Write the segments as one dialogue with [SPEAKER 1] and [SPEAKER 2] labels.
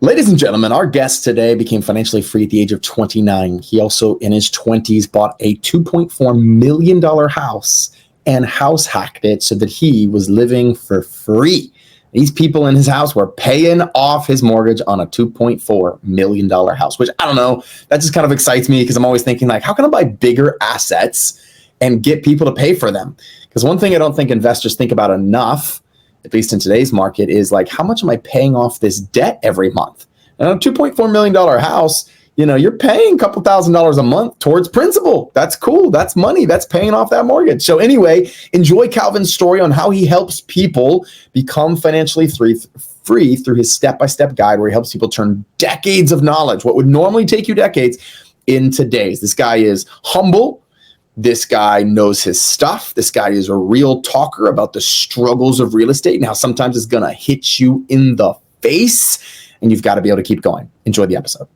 [SPEAKER 1] Ladies and gentlemen, our guest today became financially free at the age of 29. He also, in his 20s, bought a $2.4 million house and house hacked it so that he was living for free. These people in his house were paying off his mortgage on a $2.4 million house, which I don't know. That just kind of excites me because I'm always thinking, like, how can I buy bigger assets and get people to pay for them? Because one thing I don't think investors think about enough, at least in today's market, is like, how much am I paying off this debt every month? And a $2.4 million house, you're paying a couple $1,000s a month towards principal. That's cool. That's money. That's paying off that mortgage. So anyway, enjoy Calvin's story on how he helps people become financially free through his step-by-step guide, where he helps people turn decades of knowledge, what would normally take you decades, into days. This guy is humble. This guy knows his stuff. This guy is a real talker about the struggles of real estate and how sometimes it's going to hit you in the face, and you've got to be able to keep going. Enjoy the episode.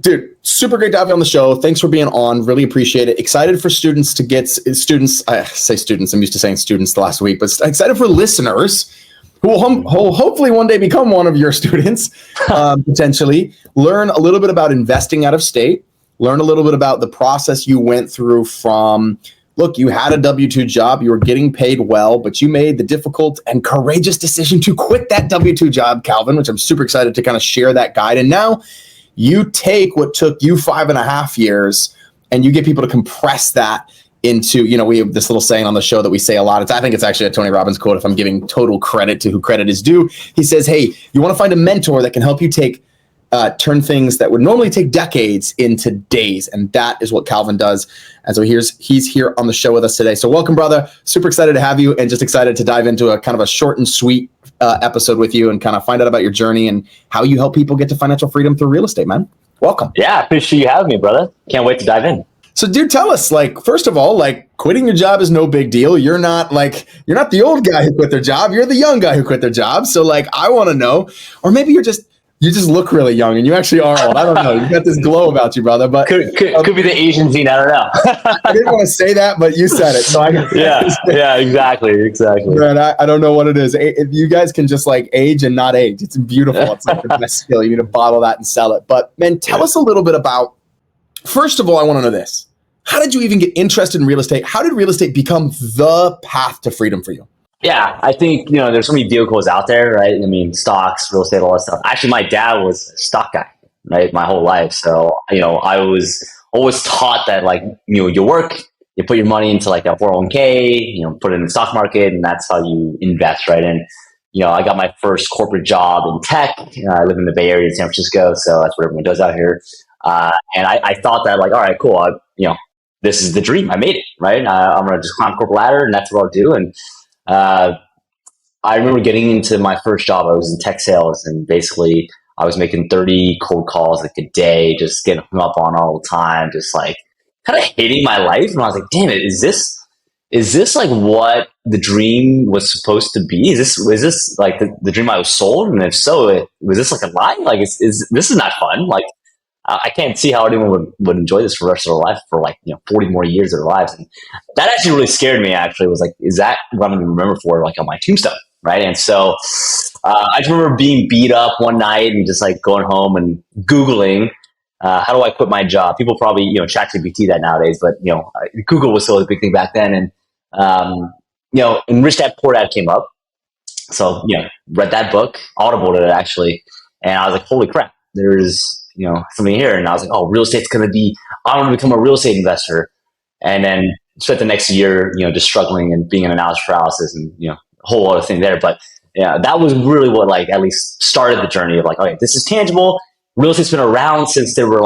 [SPEAKER 1] Dude, super great to have you on the show. Thanks for being on. Really appreciate it. Excited for students to get students. I say students. I'm used to saying students the last week, but excited for listeners who will hopefully one day become one of your students, potentially. Learn a little bit about investing out of state. Learn a little bit about the process you went through from, look, you had a W-2 job, you were getting paid well, but you made the difficult and courageous decision to quit that W-2 job, Calvin, which I'm super excited to kind of share that guide. And now you take what took you 5.5 years and you get people to compress that into, we have this little saying on the show that we say a lot. I think it's actually a Tony Robbins quote, if I'm giving total credit to who credit is due. He says, hey, you want to find a mentor that can help you turn things that would normally take decades into days. And that is what Calvin does. And so he's here on the show with us today. So welcome, brother. Super excited to have you and just excited to dive into a kind of a short and sweet episode with you and kind of find out about your journey and how you help people get to financial freedom through real estate, man. Welcome.
[SPEAKER 2] Yeah, appreciate you having me, brother. Can't wait to dive in.
[SPEAKER 1] So dude, tell us, first of all, quitting your job is no big deal. You're not the old guy who quit their job. You're the young guy who quit their job. So I want to know, or maybe you just look really young and you actually are old. I don't know. You've got this glow about you, brother. But
[SPEAKER 2] could be the Asian gene. I don't know.
[SPEAKER 1] I didn't want to say that, but you said it. So
[SPEAKER 2] yeah, exactly.
[SPEAKER 1] Man, I don't know what it is. If you guys can just age and not age, it's beautiful. It's the best skill. You need to bottle that and sell it. But man, tell us a little bit about, first of all, I want to know this. How did you even get interested in real estate? How did real estate become the path to freedom for you?
[SPEAKER 2] Yeah, I think, there's so many vehicles out there, right? I mean, stocks, real estate, all that stuff. Actually, my dad was a stock guy, right? My whole life. So, I was always taught that you work, you put your money into a 401k, put it in the stock market, and that's how you invest, right? And, I got my first corporate job in tech. I live in the Bay Area in San Francisco. So that's what everyone does out here. And I thought that all right, cool. This is the dream. I made it, right? I'm going to just climb corporate ladder and that's what I'll do. And I remember getting into my first job. I was in tech sales and basically I was making 30 cold calls a day, just getting hung up on all the time, just kind of hating my life. And I was like, damn it, is this what the dream was supposed to be? Is this the dream I was sold? And if so, was this a lie? This is not fun. I can't see how anyone would enjoy this for the rest of their life for 40 more years of their lives. And that actually really scared me, actually. It was is that what I'm going to remember for on my tombstone, right? And so I just remember being beat up one night and just going home and Googling, how do I quit my job? People probably, ChatGPT that nowadays, but, Google was still a big thing back then. And, and Rich Dad Poor Dad came up. So, read that book, audibled it actually. And I was like, holy crap, there's, something here. And I was like, oh, real estate's going to be, I want to become a real estate investor. And then spent the next year, just struggling and being in analysis paralysis and, a whole other thing there. But yeah, that was really what at least started the journey of okay, this is tangible. Real estate's been around since there were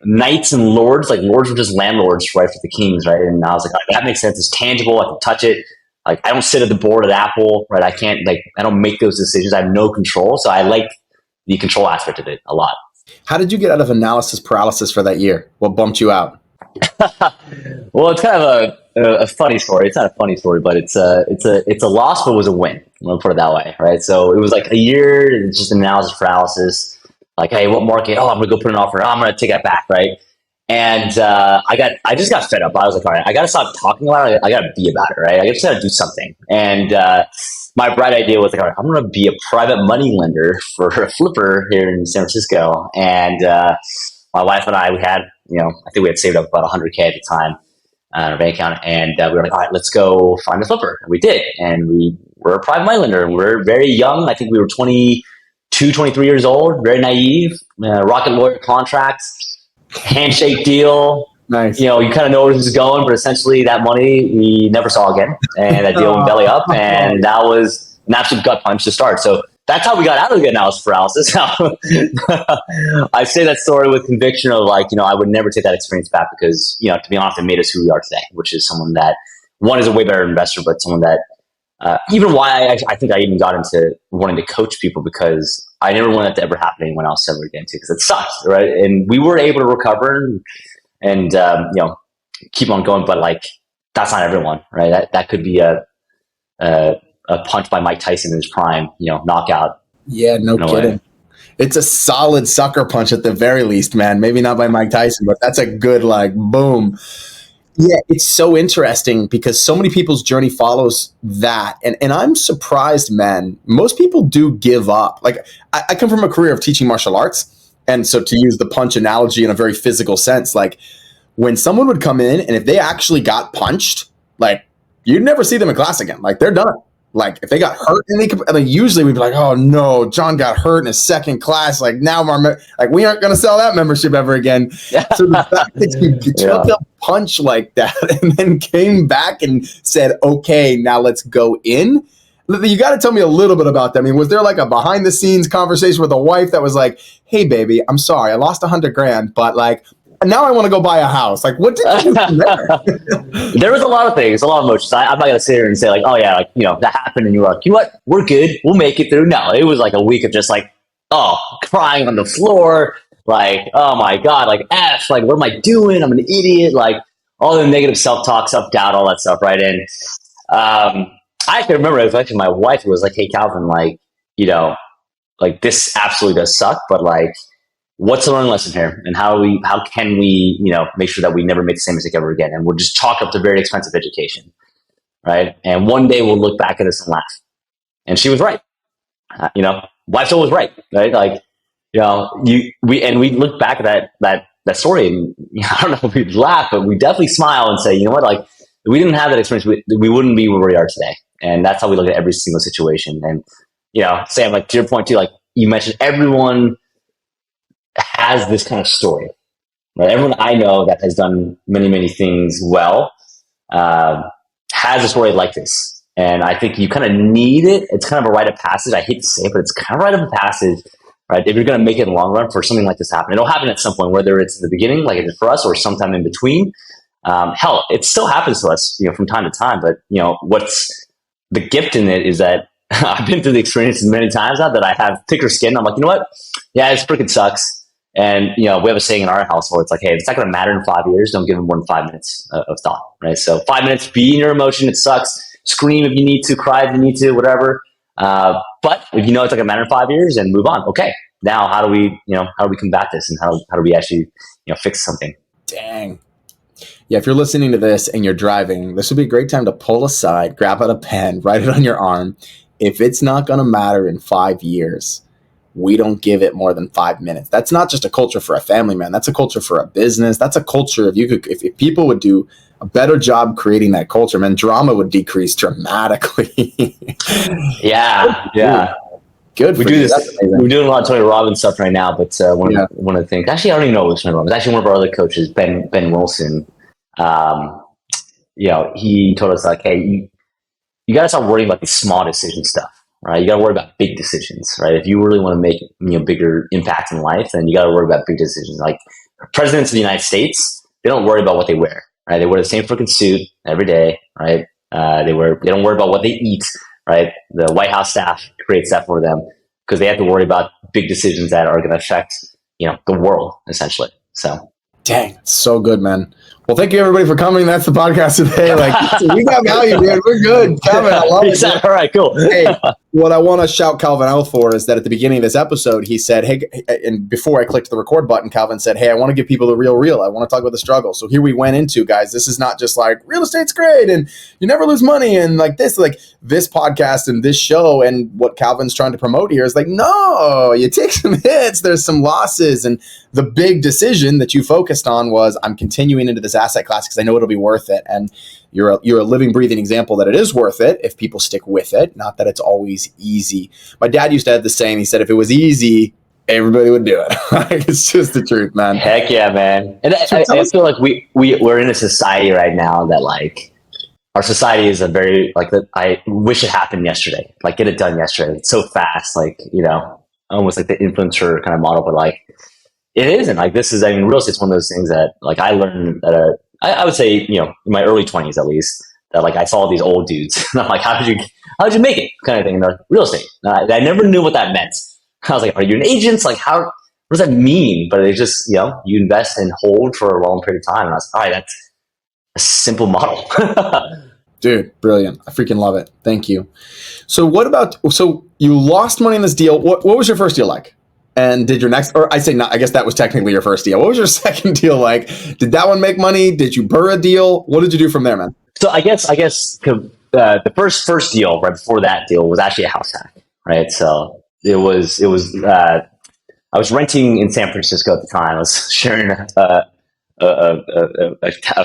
[SPEAKER 2] knights and lords. Lords were just landlords, right, for the kings, right? And I was like, that makes sense. It's tangible. I can touch it. I don't sit at the board at Apple, right? I can't, I don't make those decisions. I have no control. So I like the control aspect of it a lot.
[SPEAKER 1] How did you get out of analysis paralysis for that year? What bumped you out?
[SPEAKER 2] Well, it's kind of a funny story. It's not a funny story, but it's a loss, but it was a win. I'm gonna put it that way, right? So it was a year, just analysis paralysis. Hey, what market? Oh, I'm gonna go put an offer. Oh, I'm gonna take that back, right? And I just got fed up. I was like, all right, I got to stop talking about it. I got to be about it, right? I just got to do something. And my bright idea was like, all right, I'm going to be a private money lender for a flipper here in San Francisco. And my wife and I, we had, I think we had saved up about 100K at the time on our bank account. And we were like, all right, let's go find a flipper. And we did. And we were a private money lender. And we were very young. I think we were 22, 23 years old, very naive, rocket lawyer contracts, handshake deal.
[SPEAKER 1] Nice.
[SPEAKER 2] You kind of know where this is going, but essentially that money we never saw again. And that deal went belly up. And that was an absolute gut punch to start. So that's how we got out of the analysis paralysis. I say that story with conviction of like, I would never take that experience back because, to be honest, it made us who we are today, which is someone that, one, is a way better investor, but someone that, even why I think I even got into wanting to coach people, because I never wanted that to ever happen to anyone else ever again too, because it sucks, right? And we were able to recover and keep on going, but like that's not everyone, right? That could be a punch by Mike Tyson in his prime, knockout.
[SPEAKER 1] Yeah, no kidding. It's a solid sucker punch at the very least, man. Maybe not by Mike Tyson, but that's a good like boom. Yeah, it's so interesting because so many people's journey follows that. And I'm surprised, man. Most people do give up. Like I come from a career of teaching martial arts. And so to use the punch analogy in a very physical sense, like when someone would come in and if they actually got punched, like you'd never see them in class again. Like they're done. Like if they got hurt, and usually we'd be like, "Oh no, John got hurt in his second class. Like now, we aren't going to sell that membership ever again." So the fact that you took a punch like that and then came back and said, "Okay, now let's go in." You got to tell me a little bit about that. I mean, was there like a behind the scenes conversation with a wife that was like, "Hey, baby, I'm sorry, I lost $100,000, but like." Now I want to go buy a house. Like, what did you do there?
[SPEAKER 2] There was a lot of things, a lot of emotions. I'm not going to sit here and say like, oh yeah, like, that happened. And you were like, you know what? We're good. We'll make it through. No, it was like a week of just like, crying on the floor. Like, oh my God, like like, what am I doing? I'm an idiot. Like all the negative self-talk, self-doubt, all that stuff. Right. And I can remember it was actually my wife who was like, hey, Calvin, like, like this absolutely does suck, but like, what's the learning lesson here, and how can we, make sure that we never make the same mistake ever again, and we'll just chalk up to very expensive education, right? And one day we'll look back at this and laugh. And she was right. Wife's always right? Like, we look back at that story, and I don't know if we'd laugh, but we definitely smile and say, you know what, like if we didn't have that experience, we wouldn't be where we are today. And that's how we look at every single situation. And Sam, like to your point too, like you mentioned, everyone has this kind of story, right? Everyone I know that has done many, many things well has a story like this. And I think you kind of need it. It's kind of a rite of passage. I hate to say it, but it's kind of a rite of passage, right? If you're going to make it in the long run for something like this to happen. It'll happen at some point, whether it's in the beginning, like it did for us, or sometime in between. Hell, it still happens to us, from time to time. But, what's the gift in it is that I've been through the experiences many times now that I have thicker skin. I'm like, you know what? Yeah, this freaking sucks. And, we have a saying in our household. It's like, hey, if it's not going to matter in 5 years, don't give them more than 5 minutes of thought, right? So 5 minutes, be in your emotion. It sucks. Scream if you need to, cry if you need to, whatever. But if you know it's not going to matter in 5 years, and move on. Okay, now how do we combat this, and how do we actually, fix something?
[SPEAKER 1] Dang. Yeah, if you're listening to this and you're driving, this would be a great time to pull aside, grab out a pen, write it on your arm. If it's not going to matter in 5 years, we don't give it more than 5 minutes. That's not just a culture for a family, man. That's a culture for a business. That's a culture. If people would do a better job creating that culture, man, drama would decrease dramatically.
[SPEAKER 2] Yeah.
[SPEAKER 1] Good.
[SPEAKER 2] We do this. We're doing a lot of Tony Robbins stuff right now, but one of the things. Actually, I don't even know which Tony Robbins. Actually, one of our other coaches, Ben Wilson. He told us like, hey, you got to start worrying about these small decision stuff. Right, you got to worry about big decisions, right? If you really want to make bigger impact in life, then you got to worry about big decisions. Like presidents of the United States, they don't worry about what they wear, right? They wear the same freaking suit every day, right? They don't worry about what they eat, right? The White House staff creates that for them because they have to worry about big decisions that are going to affect the world essentially. So,
[SPEAKER 1] dang, so good, man. Well, thank you everybody for coming. That's the podcast today. Like, we got value, dude. We're good. Calvin, I love it.
[SPEAKER 2] All right, cool.
[SPEAKER 1] Hey, what I want to shout Calvin out for is that at the beginning of this episode, he said, hey, and before I clicked the record button, Calvin said, hey, I want to give people the real. I want to talk about the struggle. So here we went into, guys, this is not just like real estate's great and you never lose money and like this podcast and this show and what Calvin's trying to promote here is like, no, you take some hits, there's some losses. And the big decision that you focused on was I'm continuing into this asset class because I know it'll be worth it. And you're a living, breathing example that it is worth it if people stick with it, not that it's always easy. My dad used to have the saying, he said, if it was easy, everybody would do it. It's just the truth, man.
[SPEAKER 2] Heck yeah, man. And I feel like we're in a society right now that like our society is a very like that. I wish it happened yesterday, like get it done yesterday. It's so fast, like, you know, almost like the influencer kind of model, but like it isn't. Like this is, I mean, real estate's one of those things that like I learned at I would say, you know, in my early 20s at least, that like I saw these old dudes and I'm like, how did you make it? Kind of thing. And they're like, real estate. I never knew what that meant. I was like, are you an agent? Like, what does that mean? But it just, you know, you invest and hold for a long period of time. And I was like, all right, that's a simple model.
[SPEAKER 1] Dude, brilliant. I freaking love it. Thank you. So so you lost money in this deal. What was your first deal like? And did your next, or I say not, I guess that was technically your first deal. What was your second deal like? Did that one make money? Did you burr a deal? What did you do from there, man?
[SPEAKER 2] So I guess the first deal right before that deal was actually a house hack, right? So it was I was renting in San Francisco at the time. I was sharing a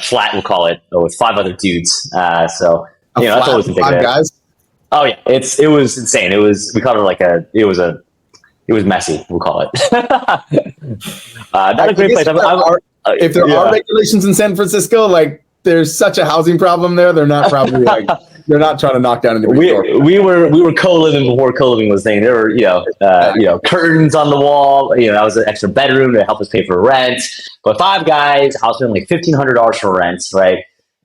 [SPEAKER 2] flat, we'll call it, with 5 other dudes. So you know, that's always indicative.
[SPEAKER 1] 5 guys.
[SPEAKER 2] Oh yeah, it was insane. We called it it was messy, we'll call it. Not a great place.
[SPEAKER 1] If there are regulations in San Francisco, like there's such a housing problem there, they're not probably like they're not trying to knock down any.
[SPEAKER 2] We were co-living before co-living was thing. There were curtains on the wall. You know, that was an extra bedroom to help us pay for rent. But 5 guys, I was spending like $1,500 for rent, right?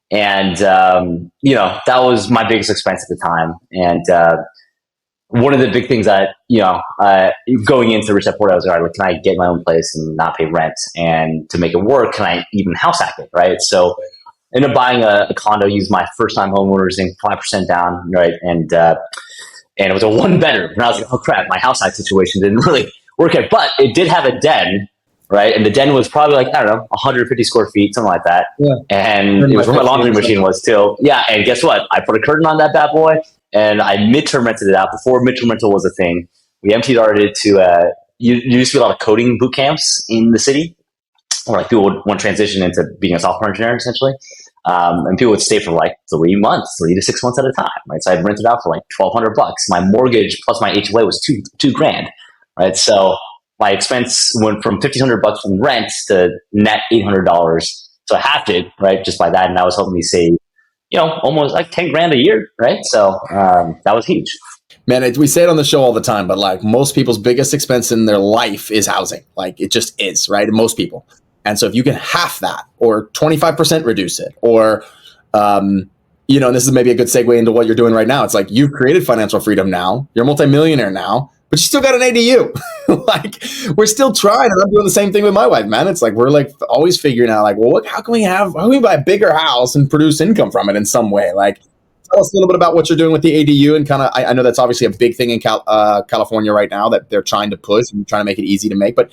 [SPEAKER 2] And that was my biggest expense at the time. And one of the big things that, going into Rich Dad Poor Dad, I was like, can I get my own place and not pay rent? And to make it work, can I even house hack it, right? So I ended up buying a condo, used my first-time homeowners in 5% down, right? And it was a 1-bedroom. And I was like, oh, crap, my house hack situation didn't really work out. But it did have a den, right? And the den was probably like, I don't know, 150 square feet, something like that. Yeah. And it was where my laundry machine was too. Yeah, and guess what? I put a curtain on that bad boy. And I midterm rented it out before midterm rental was a thing. We emptied it to, you used to be a lot of coding boot camps in the city where like people would want to transition into being a software engineer essentially. And people would stay for like 3 months, 3 to 6 months at a time, right? So I'd rent it out for like $1,200. My mortgage plus my HOA was two grand, right? So my expense went from $1,500 from rent to net $800. So I halved it, right? Just by that. And that was helping me save, almost like 10 grand a year, right? So that was huge.
[SPEAKER 1] Man, we say it on the show all the time, but like most people's biggest expense in their life is housing. Like it just is, right? Most people. And so if you can half that or 25% reduce it or, and this is maybe a good segue into what you're doing right now. It's like you've created financial freedom now. You're a multimillionaire now, but you still got an ADU. Like we're still trying. And I'm doing the same thing with my wife, man. It's like we're like always figuring out like, well, how can we buy a bigger house and produce income from it in some way? Like tell us a little bit about what you're doing with the ADU and kind of, I know that's obviously a big thing in California right now that they're trying to push and trying to make it easy to make, but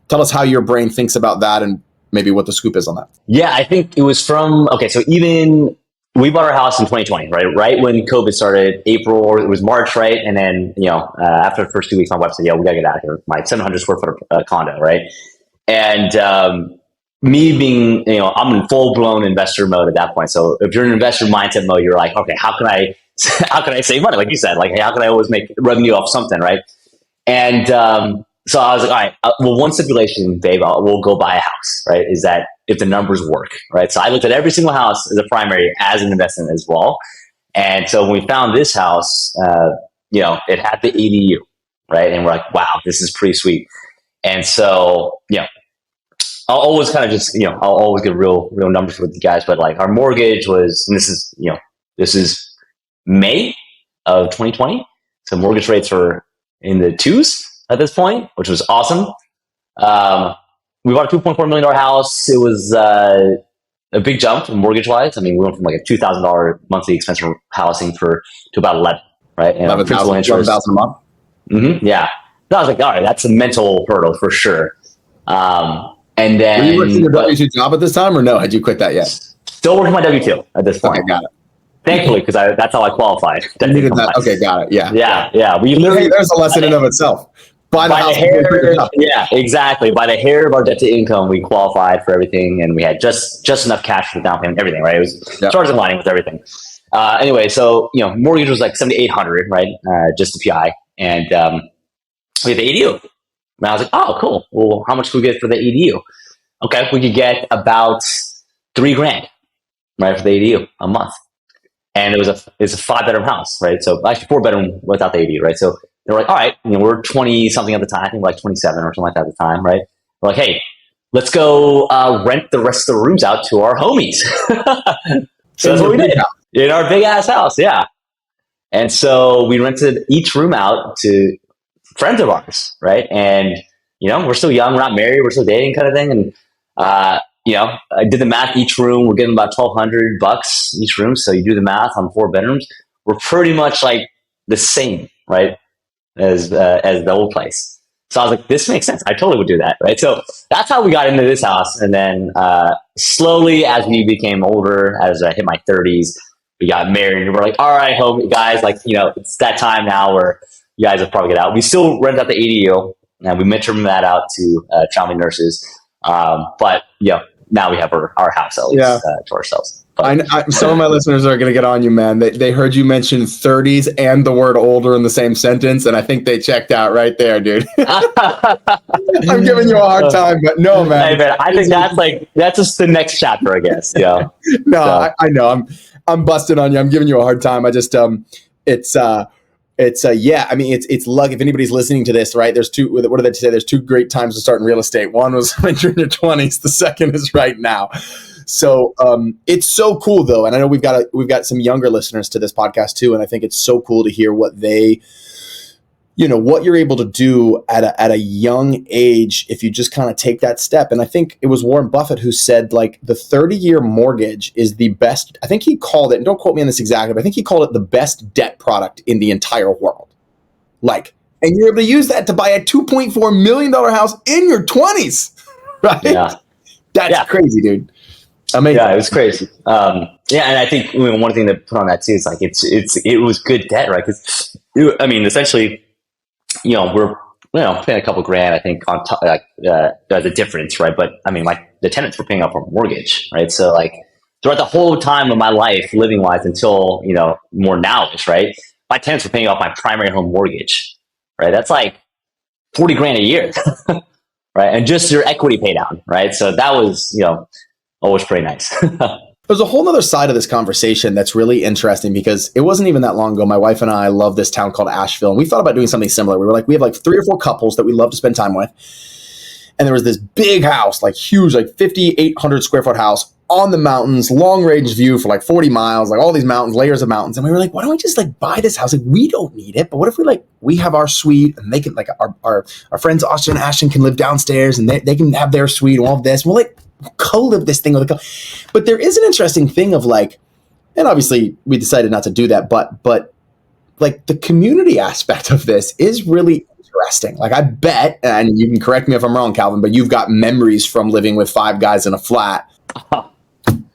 [SPEAKER 1] tell us how your brain thinks about that and maybe what the scoop is on that.
[SPEAKER 2] Yeah, I think it was so even we bought our house in 2020, right? Right when COVID started, April, or it was March, right? And then, after the first 2 weeks, my wife said, we gotta get out of here. My 700 square foot condo, right? And me being, I'm in full blown investor mode at that point. So if you're in investor mindset mode, you're like, okay, how can I save money? Like you said, like, hey, how can I always make revenue off something, right? And so I was like, all right, well, one stipulation, babe, we'll go buy a house, right? Is that if the numbers work, right? So I looked at every single house as a primary as an investment as well. And so when we found this house, it had the ADU, right? And we're like, wow, this is pretty sweet. And so, I'll always kind of just, I'll always get real numbers with you guys, but like our mortgage was, and this is May of 2020. So mortgage rates were in the 2s at this point, which was awesome. We bought a $2.4 million house. It was a big jump mortgage wise. I mean, we went from like a $2,000 monthly expense for housing to about 11, right? And principal interest,
[SPEAKER 1] 11,000 a month.
[SPEAKER 2] Yeah. So I was like, all right, that's a mental hurdle for sure. And then,
[SPEAKER 1] were you working your W-2 job at this time, or no? Had you quit that yet?
[SPEAKER 2] Still working my W-2 at this point.
[SPEAKER 1] Okay, got it.
[SPEAKER 2] Thankfully, because that's how I qualified.
[SPEAKER 1] You needed that. Okay, got it.
[SPEAKER 2] Yeah. We literally,
[SPEAKER 1] hey, there's a lesson in of itself. Buy the house.
[SPEAKER 2] Yeah, exactly. By the hair of our debt to income, we qualified for everything, and we had just enough cash for the down payment, everything, right? It was stars aligning with everything. Anyway, so mortgage was like $7,800, right? Just the PI, and we had the ADU. And I was like, oh, cool. Well, how much can we get for the ADU? Okay, we could get about $3,000, right, for the ADU a month. And it's a 5-bedroom house, right? So actually 4-bedroom without the ADU, right? So they're like, all right, we're 20 something at the time. I think like 27 or something like that at the time, right? We're like, hey, let's go rent the rest of the rooms out to our homies. So that's what we did in our big ass house, yeah. And so we rented each room out to friends of ours, right? And we're still young, we're not married, we're still dating, kind of thing. And I did the math. Each room, we're getting about $1,200 each room. So you do the math on 4 bedrooms. We're pretty much like the same, right, as the old place. So I was like, this makes sense. I totally would do that, right? So that's how we got into this house. And then slowly, as we became older, as I hit my 30s, we got married. And we're like, all right, home guys, like it's that time now where you guys will probably get out. We still rent out the ADU, and we mentored that out to family nurses. But now we have our house at least to ourselves.
[SPEAKER 1] But some of my listeners are going to get on you, man. They heard you mention 30s and the word older in the same sentence, and I think they checked out right there, dude. I'm giving you a hard time, but no, man.
[SPEAKER 2] Hey, man, I think that's just the next chapter, I guess. Yeah.
[SPEAKER 1] No, so. I know. I'm busting on you. I'm giving you a hard time. I just it's I mean, it's luck. If anybody's listening to this, right, there's two, what do they say? There's 2 great times to start in real estate. One was when you're in your 20s. The second is right now. So it's so cool though. And I know we've got some younger listeners to this podcast too. And I think it's so cool to hear what they, what you're able to do at a young age if you just kind of take that step. And I think it was Warren Buffett who said like the 30-year mortgage is the best. I think he called it, and don't quote me on this exactly, but I think he called it the best debt product in the entire world. Like, and you're able to use that to buy a $2.4 million house in your 20s, right? Yeah. That's crazy, dude. Amazing.
[SPEAKER 2] Yeah, it was crazy. And I think one thing to put on that too is like it was good debt, right? Because essentially, we're paying a couple grand, I think, on top, the difference, right? But I mean, like the tenants were paying off our mortgage, right? So like throughout the whole time of my life, living wise, until more nowish, right? My tenants were paying off my primary home mortgage, right? That's like $40,000 a year, right? And just your equity pay down, right? So that was always pretty nice.
[SPEAKER 1] There's a whole other side of this conversation that's really interesting because it wasn't even that long ago. My wife and I love this town called Asheville, and we thought about doing something similar. We were like, we have like 3 or 4 couples that we love to spend time with. And there was this big house, like huge, like 5,800 square foot house on the mountains, long range view for like 40 miles, like all these mountains, layers of mountains. And we were like, why don't we just like buy this house? Like we don't need it, but what if we have our suite and they can like our friends Austin and Ashton can live downstairs and they can have their suite and all of this. And we'll like co-live this thing with but there is an interesting thing of like, and obviously we decided not to do that, but like the community aspect of this is really interesting. Like I bet, and you can correct me if I'm wrong, Calvin, but you've got memories from living with 5 guys in a flat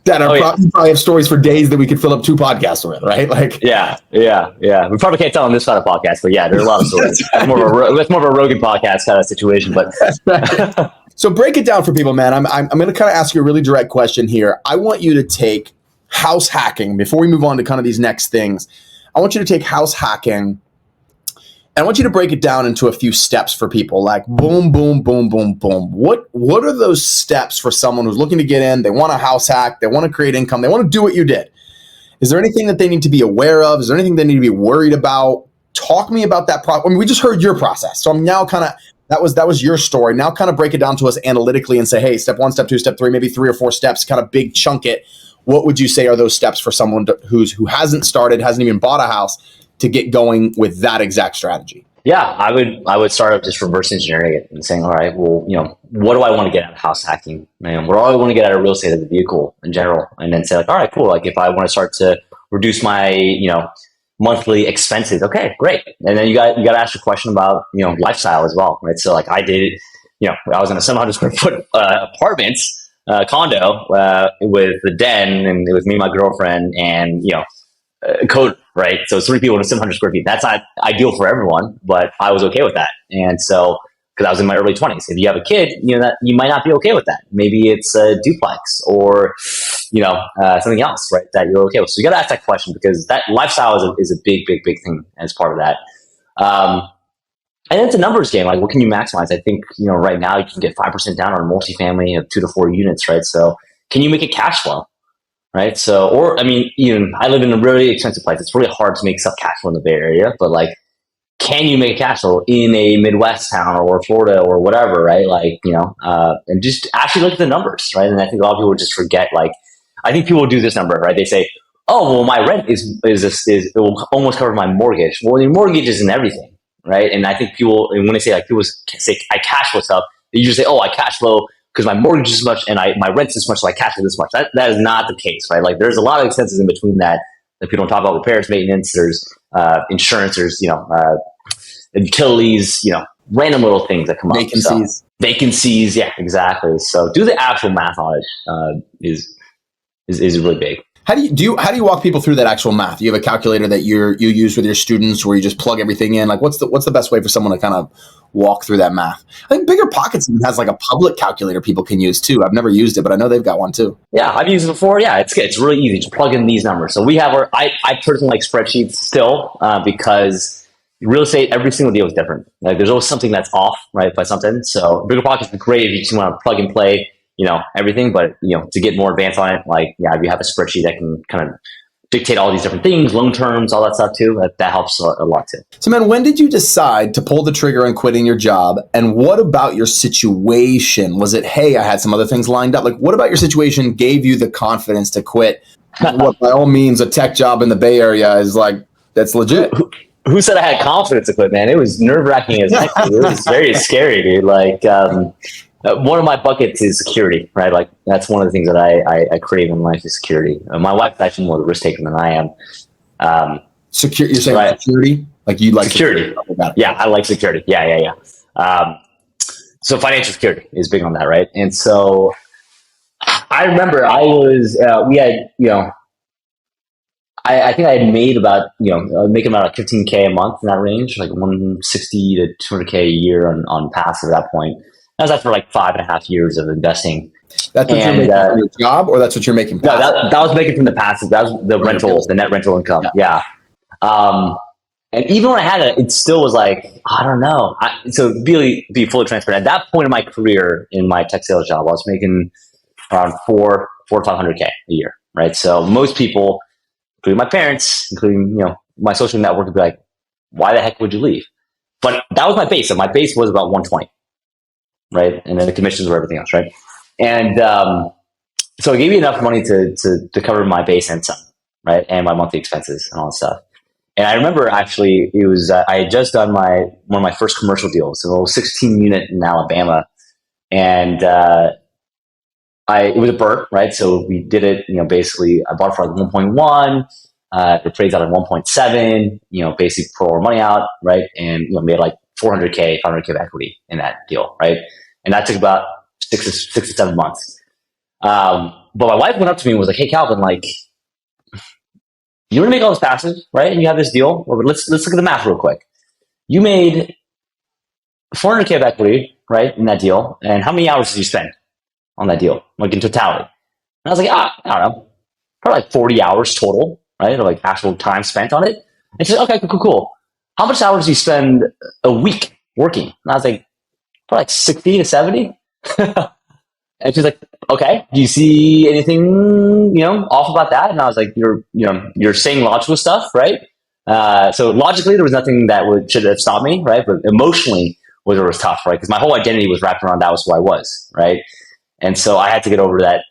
[SPEAKER 1] that are you probably have stories for days that we could fill up 2 podcasts with, right? Like,
[SPEAKER 2] yeah. We probably can't tell on this side of the podcast, but yeah, there's a lot of stories. That's more of a Rogan podcast kind of situation, but.
[SPEAKER 1] So break it down for people, man. I'm going to kind of ask you a really direct question here. I want you to take house hacking before we move on to kind of these next things. I want you to take house hacking and I want you to break it down into a few steps for people, like boom, boom, boom, boom, boom. What are those steps for someone who's looking to get in? They want a house hack. They want to create income. They want to do what you did. Is there anything that they need to be aware of? Is there anything they need to be worried about? Talk to me about that. I mean, we just heard your process. So I'm now kind of, that was your story. Now kind of break it down to us analytically and say, hey, step 1, step 2, step 3, maybe 3 or 4 steps, kind of big chunk it. What would you say are those steps for someone who hasn't started, hasn't even bought a house to get going with that exact strategy?
[SPEAKER 2] Yeah, I would start up just reverse engineering it and saying, all right, well, what do I want to get out of house hacking? Man, what do I want to get out of real estate as a vehicle in general? And then say like, all right, cool. Like if I want to start to reduce my, monthly expenses, okay, great. And then you got to ask a question about, lifestyle as well, right? So like I did, I was in a 700 square foot apartments, condo, with the den, and it was me, and my girlfriend, and, code, right? So 3 people in 700 square feet. That's not ideal for everyone, but I was okay with that. And so, because I was in my early 20s, if you have a kid, that you might not be okay with that. Maybe it's a duplex or, something else, right? That you're okay with. So you got to ask that question, because that lifestyle is a big, big, big thing as part of that. And it's a numbers game. Like, what can you maximize? I think, right now you can get 5% down on a multifamily of 2 to 4 units, right? So can you make it cash flow? Right. So, or, I mean, I live in a really expensive place. It's really hard to make some cash flow in the Bay Area, but like, can you make cash flow in a Midwest town or Florida or whatever? Right. Like, and just actually look at the numbers. Right. And I think a lot of people just forget, like, I think people do this number, right? They say, oh, well, my rent is it will almost cover my mortgage. Well, your mortgage isn't everything. Right. And I think people, and when they say, like, people say I cash flow stuff, they usually say, oh, I cash flow because my mortgage is this much and my rent's this much, so I cash flow this much. That is not the case, right? Like, there's a lot of expenses in between that people don't talk about: repairs, maintenance, there's insurance, there's utilities, random little things that come up. Vacancies, yeah, exactly. So do the actual math on it is really big.
[SPEAKER 1] How do you walk people through that actual math? You have a calculator that you use with your students, where you just plug everything in. Like, what's the best way for someone to kind of walk through that math? I think Bigger Pockets even has like a public calculator people can use too. I've never used it, but I know they've got one too.
[SPEAKER 2] Yeah, I've used it before. Yeah, it's good. It's really easy to plug in these numbers. So we have I personally like spreadsheets still, because real estate, every single deal is different. Like, there's always something that's off, right, by something. So Bigger Pockets is great if you just want to plug and play, everything. But, to get more advanced on it, like, yeah, if you have a spreadsheet that can kind of dictate all these different things, loan terms, all that stuff too, that helps a lot too.
[SPEAKER 1] So, man, when did you decide to pull the trigger on quitting your job? And what about your situation? Was it, hey, I had some other things lined up? Like, what about your situation gave you the confidence to quit what, by all means, a tech job in the Bay Area is like, that's legit?
[SPEAKER 2] Who said I had confidence to quit, man? It was nerve-wracking as heck. It was very scary, dude. Like, one of my buckets is security, right? Like, that's one of the things that I crave in life is security. My wife's actually more of a risk taker than I am.
[SPEAKER 1] You're saying, right? Security? Like, you like
[SPEAKER 2] security? Yeah, I like security. Yeah. So financial security is big on that, right? And so I remember I was, we had, I think I had made about, making about 15K a month in that range, like 160 to 200K a year on passive at that point. That was after like 5.5 years of investing.
[SPEAKER 1] That's what you're making from your job, or that's what you're making?
[SPEAKER 2] No, that was making from the passive. That was the rental, the net rental income. Yeah. And even when I had it still was like, I don't know. So be fully transparent. At that point in my career in my tech sales job, I was making around 400 to 500K a year, right? So most people, including my parents, including, my social network, would be like, why the heck would you leave? But that was my base. So my base was about 120, right? And then the commissions were everything else, right? And so it gave me enough money to cover my base and some, right? And my monthly expenses and all that stuff. And I remember actually it was, I had just done one of my first commercial deals, so a 16 unit in Alabama. And it was a BRRRR, right? So we did it, basically I bought it for like 1.1, it trades out at 1.7, basically pull our money out, right? And, made like 400K, 500K of equity in that deal, right? And that took about 6 to 7 months. But my wife went up to me and was like, hey, Calvin, like, you want to make all this passive, right? And you have this deal. Well, let's look at the math real quick. You made 400K of equity, right, in that deal. And how many hours did you spend on that deal, like in totality? And I was like, I don't know, probably like 40 hours total, right? Or like actual time spent on it. And she said, okay, cool. How much hours do you spend a week working? And I was like, probably like 60 to 70. And she's like, okay, do you see anything, off about that? And I was like, you're saying logical stuff, right? So logically, there was nothing that should have stopped me, right? But emotionally, it was tough, right? Because my whole identity was wrapped around that was who I was, right? And so I had to get over that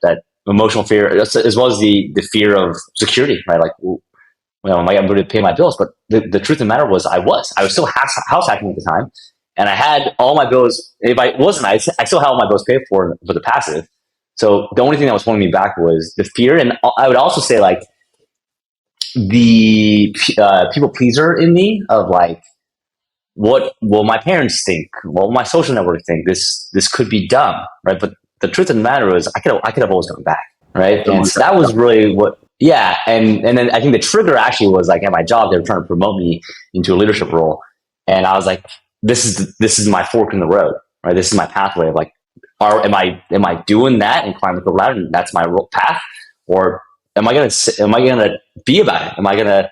[SPEAKER 2] emotional fear, as well as the fear of security, right? Like, am I able to pay my bills? But the truth of the matter was I was still house hacking at the time. And I had all my bills. If I wasn't, I still had all my bills paid for the passive. So the only thing that was holding me back was the fear. And I would also say like the people pleaser in me of like, what will my parents think? What will my social network think? This could be dumb, right? But the truth of the matter is, I could have always gone back, right? And so that was really what, yeah. And then I think the trigger actually was like at my job, they were trying to promote me into a leadership role, and I was like, this is my fork in the road, right? This is my pathway of like, am I doing that and climbing the ladder, and that's my path, or am I gonna be about it? Am I gonna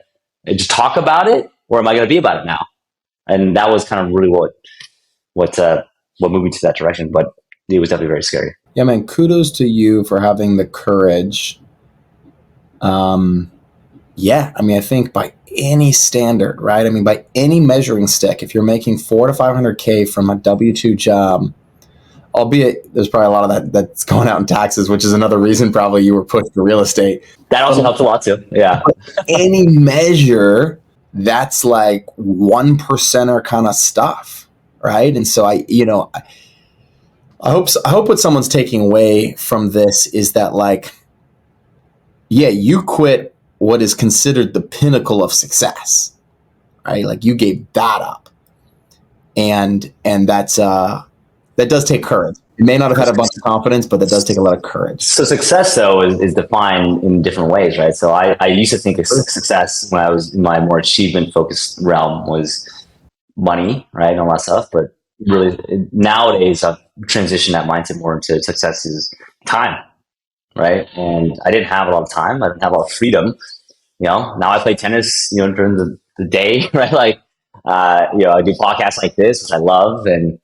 [SPEAKER 2] just talk about it, or am I gonna be about it now? And that was kind of really what moved me to that direction. But it was definitely very scary.
[SPEAKER 1] Yeah, man. Kudos to you for having the courage. Yeah, I mean, I think by any standard, right? I mean, by any measuring stick, if you're making $400 to $500K from a W-2 job, albeit there's probably a lot of that that's going out in taxes, which is another reason probably you were pushed to real estate.
[SPEAKER 2] That also helps a lot too. Yeah.
[SPEAKER 1] Any measure, that's like 1%er kind of stuff, right? And so I hope what someone's taking away from this is that like, yeah, you quit what is considered the pinnacle of success, right? Like you gave that up, and that's that does take courage. You may not have had a bunch of confidence, but that does take a lot of courage.
[SPEAKER 2] So success, though, is defined in different ways, right? So I used to think of success when I was in my more achievement-focused realm was money, right, and all that stuff. But really, nowadays, I've transitioned that mindset more into success is time, right? And I didn't have a lot of time. I didn't have a lot of freedom. Now I play tennis, during the day, right? Like, I do podcasts like this, which I love, and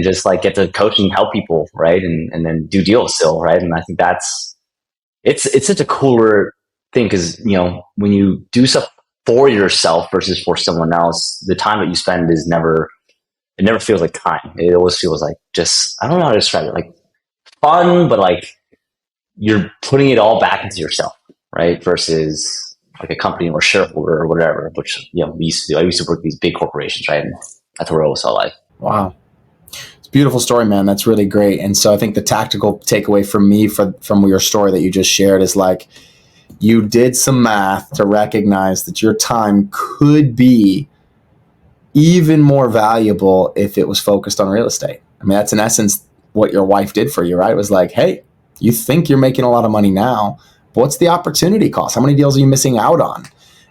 [SPEAKER 2] just like get to coach and help people, right? And then do deals still, right? And I think it's such a cooler thing because, when you do stuff for yourself versus for someone else, the time that you spend it never feels like time. It always feels like just, I don't know how to describe it, like fun, but like you're putting it all back into yourself, right? Versus like a company or shareholder or whatever, which, we used to do. I used to work with these big corporations, right? And that's where I always saw life.
[SPEAKER 1] Wow. Beautiful story, man. That's really great. And so I think the tactical takeaway from me from your story that you just shared is like you did some math to recognize that your time could be even more valuable if it was focused on real estate. I mean, that's in essence what your wife did for you, right? It was like, hey, you think you're making a lot of money now, but what's the opportunity cost? How many deals are you missing out on?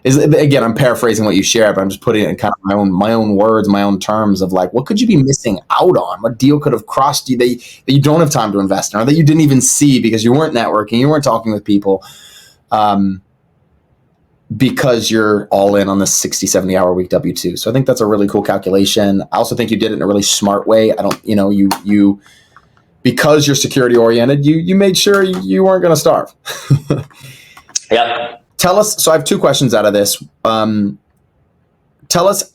[SPEAKER 1] Again, I'm paraphrasing what you shared, but I'm just putting it in kind of my own words, my own terms of like, what could you be missing out on? What deal could have crossed you that you don't have time to invest in, or that you didn't even see because you weren't networking, you weren't talking with people, because you're all in on this 60, 70 hour week W-2. So I think that's a really cool calculation. I also think you did it in a really smart way. I don't, you because you're security oriented, you made sure you weren't going to starve.
[SPEAKER 2] Yeah.
[SPEAKER 1] Tell us, so I have two questions out of this. Tell us,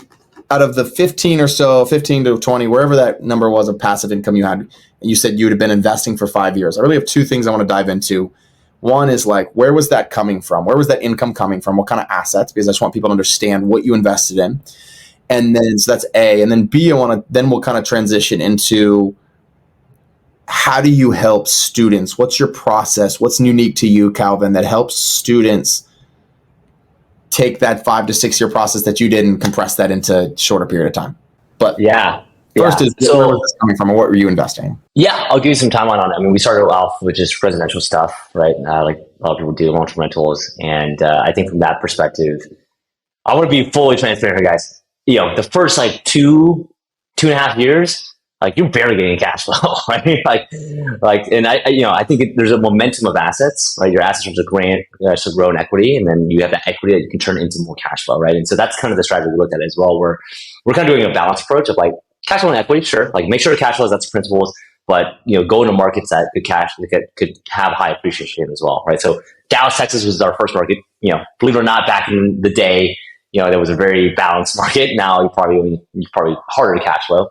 [SPEAKER 1] out of the 15 to 20, wherever that number was of passive income you had, and you said you had been investing for 5 years. I really have two things I want to dive into. One is like, where was that coming from? Where was that income coming from? What kind of assets? Because I just want people to understand what you invested in. And then, so that's A. And then B, then we'll kind of transition into how do you help students? What's your process? What's unique to you, Calvin, that helps students take that 5 to 6 year process that you did and compress that into a shorter period of time? But first is, where was this coming from, or what were you investing in?
[SPEAKER 2] Yeah, I'll give you some timeline on it. I mean, we started off with just residential stuff, right? Like a lot of people do, long-term rentals. And I think from that perspective, I want to be fully transparent here, guys. The first like 2.5 years, like you're barely getting cash flow, right? And I think there's a momentum of assets, right? Your assets are to grow in equity, and then you have that equity that you can turn into more cash flow, right? And so that's kind of the strategy we looked at as well. We're kind of doing a balanced approach of like cash flow and equity, sure, like make sure cash flow, that's the principles, but go into markets that could have high appreciation as well, right? So Dallas, Texas was our first market. Believe it or not, back in the day, there was a very balanced market. Now you're probably harder to cash flow.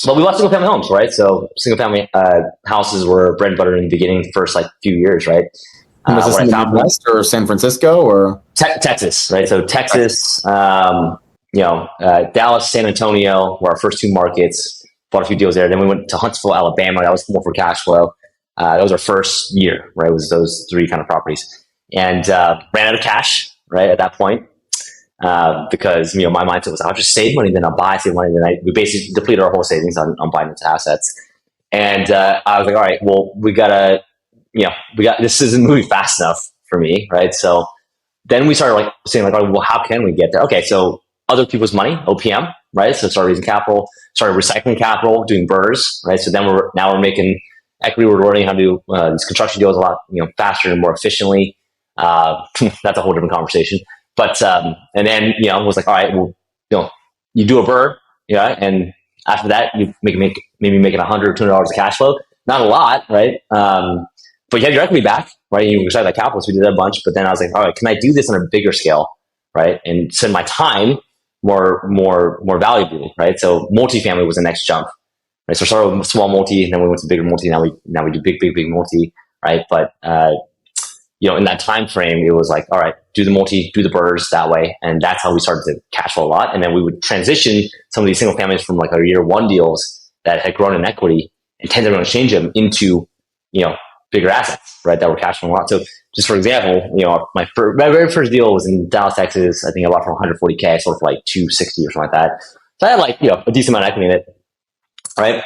[SPEAKER 2] But we bought single family homes, right? So single family houses were bread and butter in the beginning, first like few years, right?
[SPEAKER 1] And was this
[SPEAKER 2] What
[SPEAKER 1] in
[SPEAKER 2] I
[SPEAKER 1] the
[SPEAKER 2] found
[SPEAKER 1] Midwest or San Francisco or
[SPEAKER 2] Texas, right? So Texas, Dallas, San Antonio were our first two markets. Bought a few deals there. Then we went to Huntsville, Alabama. That was more for cash flow. That was our first year, right? It was those three kind of properties, and ran out of cash, right, at that point. Because my mindset was I'll just save money, then I'll buy, save money, then we basically depleted our whole savings on buying into assets. And I was like, all right, well, we got this isn't moving fast enough for me, right? So then we started like saying like, well, how can we get there? Okay, so other people's money, OPM, right? So started raising capital, started recycling capital, doing BRRRRs, right? So then we're making equity. We're learning how to do these construction deals a lot faster and more efficiently. That's a whole different conversation. But and then was like, all right, well, you do a BRRRR, yeah, and after that you maybe making $100 or $200 of cash flow. Not a lot, right? But you have your equity back, right? You recycle that capital, so we did that a bunch. But then I was like, all right, can I do this on a bigger scale, right? And spend my time more valuably, right? So multifamily was the next jump, right? So I started with small multi, and then we went to bigger multi. Now we do big multi, right? But in that time frame, it was like, all right, do the multi, do the BRRRRs that way, and that's how we started to cash flow a lot. And then we would transition some of these single families from like our year one deals that had grown in equity and tend to exchange them into bigger assets, right, that were cash flowing a lot. So just for example, my very first deal was in Dallas, Texas. I think I bought for $140K. I sold for like $260 or something like that. So I had like a decent amount of equity in it, right?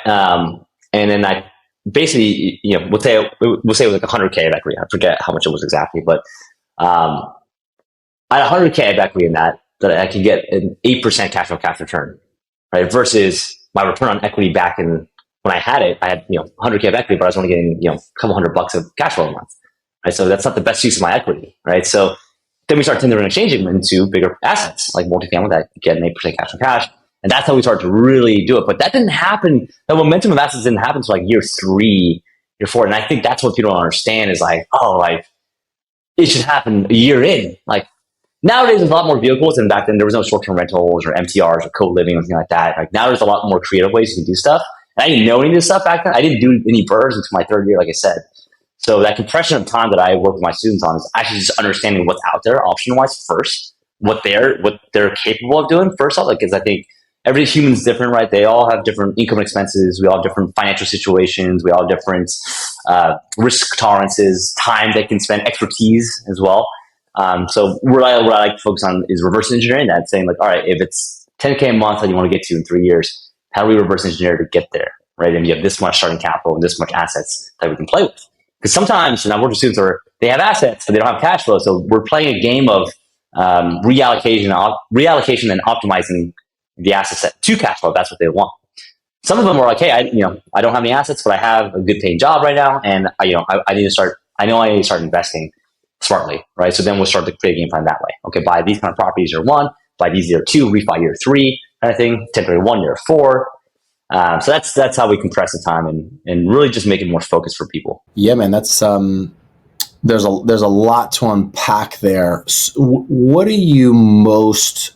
[SPEAKER 2] And then I basically we'll say it was like $100K of equity. I forget how much it was exactly, but I had $100K of equity in that I could get an 8% cash on cash return, right? Versus my return on equity back in when I had it, I had 100K of equity, but I was only getting a couple $100 of cash flow a month, right? So that's not the best use of my equity, right? So then we start tendering and exchanging them into bigger assets like multifamily that get an 8% cash on cash, and that's how we started to really do it. But that didn't happen. The momentum of assets didn't happen until like year 3, year 4, and I think that's what people don't understand is like, oh, like it should happen a year in. Like nowadays, there's a lot more vehicles, and back then there was no short-term rentals or MTRs or co-living or anything like that. Like now, there's a lot more creative ways you can do stuff. I didn't know any of this stuff back then. I didn't do any BRRRRs until my 3rd year, like I said. So that compression of time that I work with my students on is actually just understanding what's out there option-wise first, what they're capable of doing first off. Like, because I think every human's different, right? They all have different income and expenses. We all have different financial situations. We all have different risk tolerances, time they can spend, expertise as well. So what I like to focus on is reverse engineering that, saying like, all right, if it's 10K a month that you want to get to in 3 years, how do we reverse engineer to get there, right? And you have this much starting capital and this much assets that we can play with. Because sometimes, and I've worked with students where they have assets, but they don't have cash flow. So we're playing a game of reallocation and optimizing the asset set to cash flow. That's what they want. Some of them are like, hey, I don't have any assets, but I have a good paying job right now, and I need to start. I know I need to start investing smartly, right? So then we'll start to create a game plan that way. Okay, buy these kind of properties year 1, buy these year 2, refi year 3, kind of thing. Temporary 1 year 4. So that's how we compress the time and really just make it more focused for people.
[SPEAKER 1] Yeah, man, that's there's a lot to unpack there. So what are you most?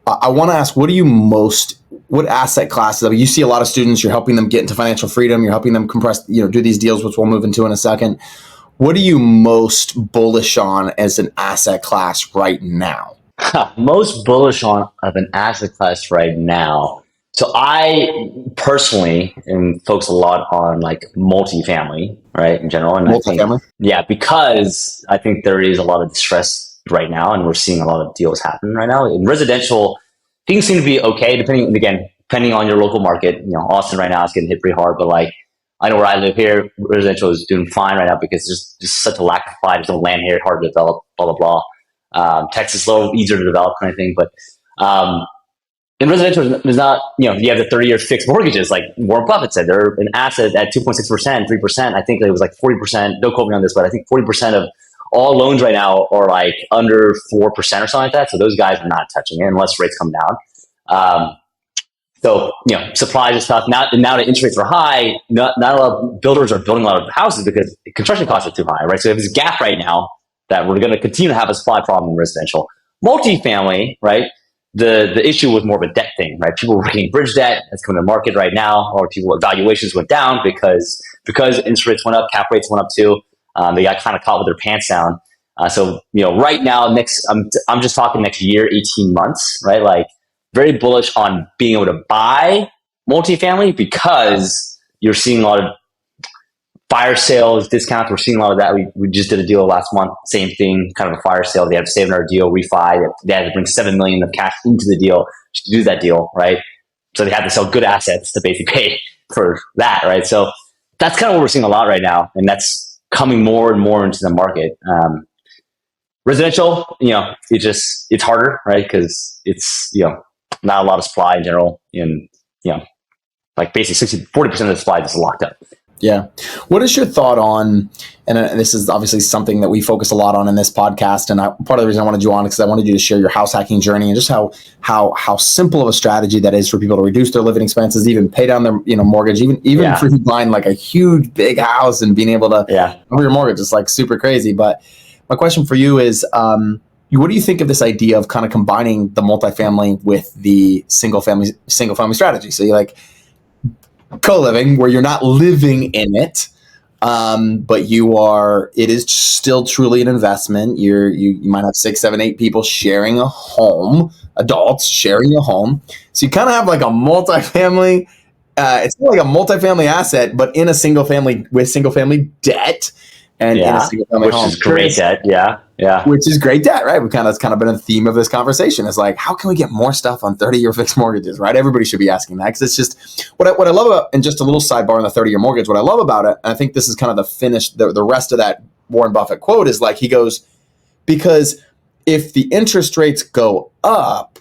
[SPEAKER 1] I want to ask, what asset classes? I mean, you see a lot of students. You're helping them get into financial freedom. You're helping them compress, do these deals, which we'll move into in a second. What are you most bullish on as an asset class right now?
[SPEAKER 2] Most bullish on of an asset class right now. So I personally am focused a lot on like multifamily, right, in general. And
[SPEAKER 1] Multifamily?
[SPEAKER 2] Because I think there is a lot of distress right now, and we're seeing a lot of deals happen right now. In residential, things seem to be okay, depending on your local market. Austin right now is getting hit pretty hard, but like I know where I live here, residential is doing fine right now because there's just such a lack of supply. There's no land here, hard to develop, blah, blah, blah. Texas is a little easier to develop kind of thing, but in residential, there's not, you have the 30-year fixed mortgages, like Warren Buffett said. They're an asset at 2.6%, 3%. I think it was like 40%. Don't quote me on this, but I think 40% of all loans right now are like under 4% or something like that. So those guys are not touching it unless rates come down. So, supplies and stuff. Now that interest rates are high, not a lot of builders are building a lot of houses because construction costs are too high, right? So there's a gap right now that we're going to continue to have a supply problem in residential. Multifamily, right? The issue was more of a debt thing, right? People were getting bridge debt that's coming to the market right now, or people valuations went down because interest rates went up, cap rates went up too. They got kind of caught with their pants down. So, right now, I'm just talking next year, 18 months, right? Like very bullish on being able to buy multifamily because you're seeing a lot of fire sales, discounts. We're seeing a lot of that. We just did a deal last month. Same thing, kind of a fire sale. They had to save our deal, refi. They had to bring $7 million of cash into the deal to do that deal, right? So they had to sell good assets to basically pay for that, right? So that's kind of what we're seeing a lot right now, and that's coming more and more into the market. Residential, it's harder, right? Because it's not a lot of supply in general, and like basically 40% of the supply is locked up.
[SPEAKER 1] Yeah. What is your thought on, and this is obviously something that we focus a lot on in this podcast, and part of the reason I wanted you on is because I wanted you to share your house hacking journey and just how simple of a strategy that is for people to reduce their living expenses, even pay down their mortgage, even for buying like a huge big house and being able to cover your mortgage. It's like super crazy. But my question for you is, what do you think of this idea of kind of combining the multifamily with the single family strategy? So you're like, co-living where you're not living in it, but it is still truly an investment. You might have 6, 7, 8 people sharing a home, adults sharing a home. So you kind of have like a multifamily, it's like a multifamily asset, but in a single family with single family debt and in a single family home.
[SPEAKER 2] Which is great debt. Yeah.
[SPEAKER 1] Which is great debt, right? It's kind of been a theme of this conversation. It's like, how can we get more stuff on 30-year fixed mortgages, right? Everybody should be asking that because it's just what I love about, and just a little sidebar on the 30-year mortgage, what I love about it, and I think this is kind of the rest of that Warren Buffett quote is like, he goes, because if the interest rates go up,